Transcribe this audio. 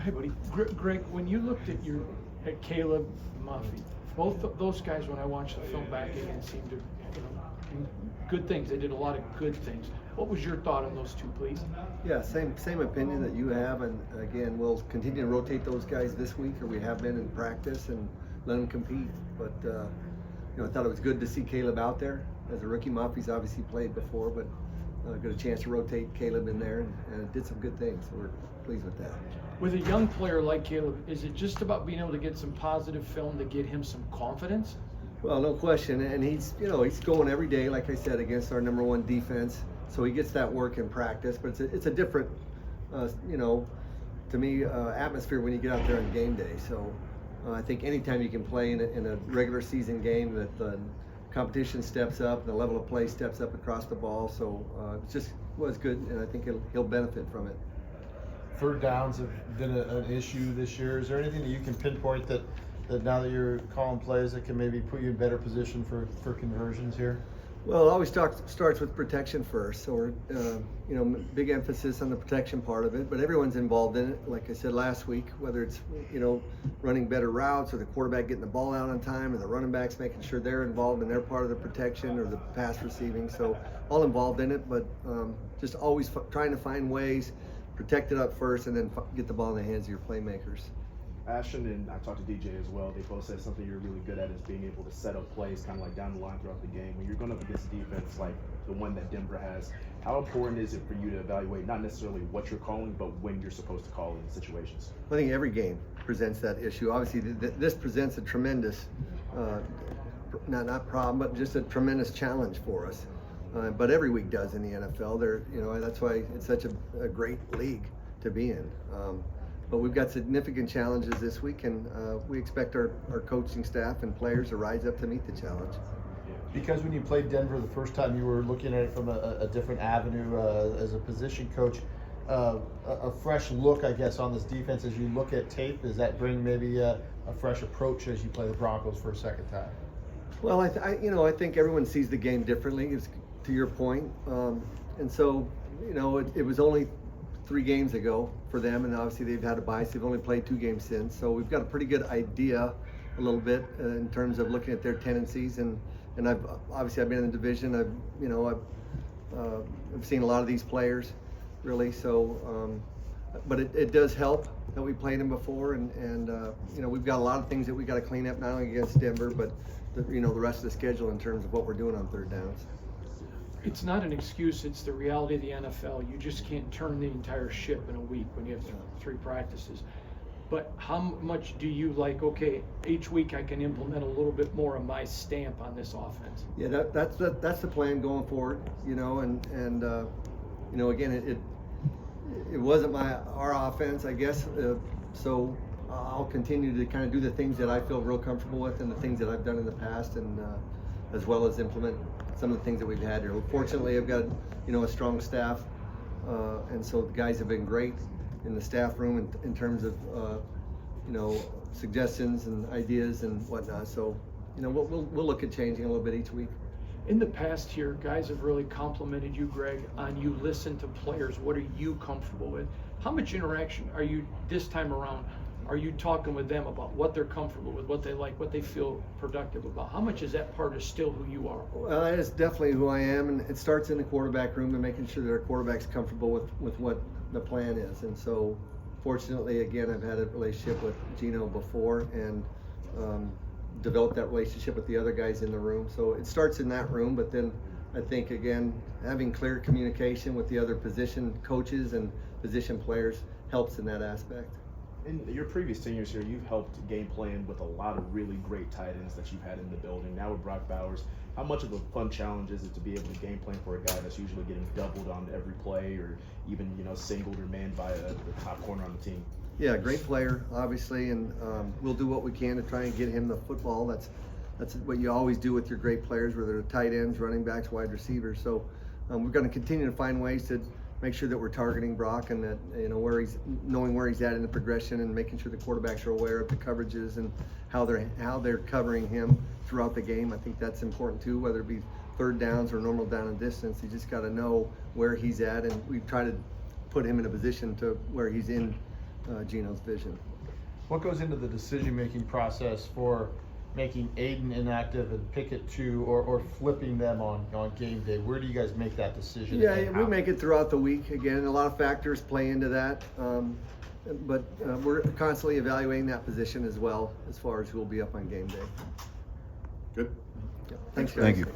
Hey, buddy. Greg, when you looked at Caleb Muffy, both of those guys, when I watched the film back again, seemed to, do good things. They did a lot of good things. What was your thought on those two, please? Yeah, same opinion that you have, and again, we'll continue to rotate those guys this week, or we have been in practice, and let them compete. But I thought it was good to see Caleb out there as a rookie. Muffy's obviously played before, but got a chance to rotate Caleb in there, and did some good things. So we're pleased with that. With a young player like Caleb, is it just about being able to get some positive film to get him some confidence? Well, no question, and he's going every day, like I said, against our number one defense. So he gets that work in practice, but it's a different, to me, atmosphere when you get out there on game day. So I think anytime you can play in a regular season game, that the competition steps up, the level of play steps up across the ball. So it just was good, and I think he'll benefit from it. Third downs have been an issue this year. Is there anything that you can pinpoint that now that you're calling plays that can maybe put you in better position for conversions here? Well, it always starts with protection first. So we're, big emphasis on the protection part of it, but everyone's involved in it. Like I said last week, whether it's, running better routes, or the quarterback getting the ball out on time, or the running backs making sure they're involved in their part of the protection, or the pass receiving. So all involved in it, but just always trying to find ways, protect it up first, and then get the ball in the hands of your playmakers. Ashton and I talked to DJ as well. They both said something you're really good at is being able to set up plays kind of like down the line throughout the game. When you're going up against a defense like the one that Denver has, how important is it for you to evaluate not necessarily what you're calling, but when you're supposed to call in situations? I think every game presents that issue. Obviously, this presents a tremendous, not problem, but just a tremendous challenge for us. But every week does in the NFL. That's why it's such a great league to be in. But we've got significant challenges this week, and we expect our coaching staff and players to rise up to meet the challenge. Because when you played Denver the first time, you were looking at it from a different avenue as a position coach. A fresh look, I guess, on this defense as you look at tape. Does that bring maybe a fresh approach as you play the Broncos for a second time? Well, I think everyone sees the game differently, to your point. And so, it was only 3 games ago for them, and obviously they've had a bye, so they've only played 2 games since. So we've got a pretty good idea, a little bit, in terms of looking at their tendencies. And I've been in the division. I've seen a lot of these players, really. So, but it does help that we played them before, and we've got a lot of things that we got to clean up, not only against Denver, but the rest of the schedule in terms of what we're doing on third downs. It's not an excuse, it's the reality of the NFL. You just can't turn the entire ship in a week when you have 3 practices. But how much do you okay, each week I can implement a little bit more of my stamp on this offense? Yeah, that's the plan going forward, and again, it wasn't our offense, I guess, so I'll continue to kind of do the things that I feel real comfortable with, and the things that I've done in the past, and as well as implement some of the things that we've had here. Fortunately, I've got a strong staff, and so the guys have been great in the staff room in terms of suggestions and ideas and whatnot. So we'll look at changing a little bit each week. In the past here, guys have really complimented you, Greg, on you listen to players. What are you comfortable with? How much interaction are you this time around? Are you talking with them about what they're comfortable with, what they like, what they feel productive about? How much is that part of still who you are? Well, that is definitely who I am, and it starts in the quarterback room and making sure that our quarterback's comfortable with what the plan is. And so, fortunately, again, I've had a relationship with Gino before, and developed that relationship with the other guys in the room. So it starts in that room, but then I think, again, having clear communication with the other position coaches and position players helps in that aspect. In your previous tenures here, you've helped game plan with a lot of really great tight ends that you've had in the building. Now with Brock Bowers, how much of a fun challenge is it to be able to game plan for a guy that's usually getting doubled on every play, or even singled or manned by the top corner on the team? Yeah, great player, obviously, and we'll do what we can to try and get him the football. That's what you always do with your great players, whether they're tight ends, running backs, wide receivers. So we're going to continue to find ways to make sure that we're targeting Brock, and that knowing where he's at in the progression, and making sure the quarterbacks are aware of the coverages and how they're covering him throughout the game. I think that's important too, whether it be third downs or normal down and distance. You just got to know where he's at, and we try to put him in a position to where he's in Gino's vision. What goes into the decision-making process for making Aiden inactive and Pickett too, or flipping them on game day? Where do you guys make that decision? Yeah, and we how? make it throughout the week. Again, a lot of factors play into that. But we're constantly evaluating that position as well as far as who will be up on game day. Good. Yeah. Thanks, guys. Thank you.